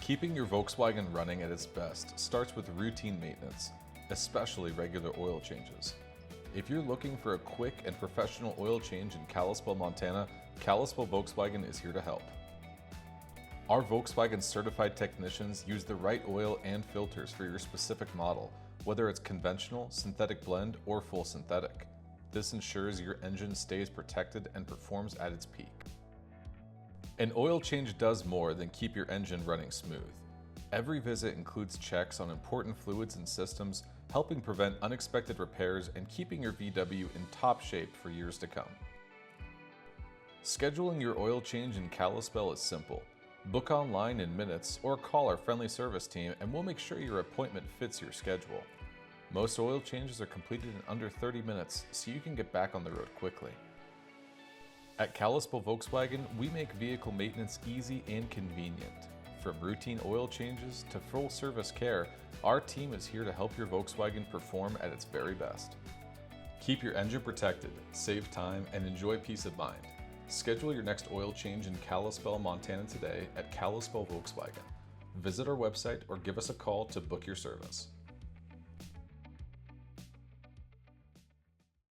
Keeping your Volkswagen running at its best starts with routine maintenance, especially regular oil changes. If you're looking for a quick and professional oil change in Kalispell, Montana, Kalispell Volkswagen is here to help. Our Volkswagen-certified technicians use the right oil and filters for your specific model, whether it's conventional, synthetic blend, or full synthetic. This ensures your engine stays protected and performs at its peak. An oil change does more than keep your engine running smooth. Every visit includes checks on important fluids and systems, helping prevent unexpected repairs and keeping your VW in top shape for years to come. Scheduling your oil change in Kalispell is simple. Book online in minutes or call our friendly service team and we'll make sure your appointment fits your schedule. Most oil changes are completed in under 30 minutes, so you can get back on the road quickly. At Kalispell Volkswagen, we make vehicle maintenance easy and convenient. From routine oil changes to full service care, our team is here to help your Volkswagen perform at its very best. Keep your engine protected, save time, and enjoy peace of mind. Schedule your next oil change in Kalispell, Montana today at Kalispell Volkswagen. Visit our website or give us a call to book your service.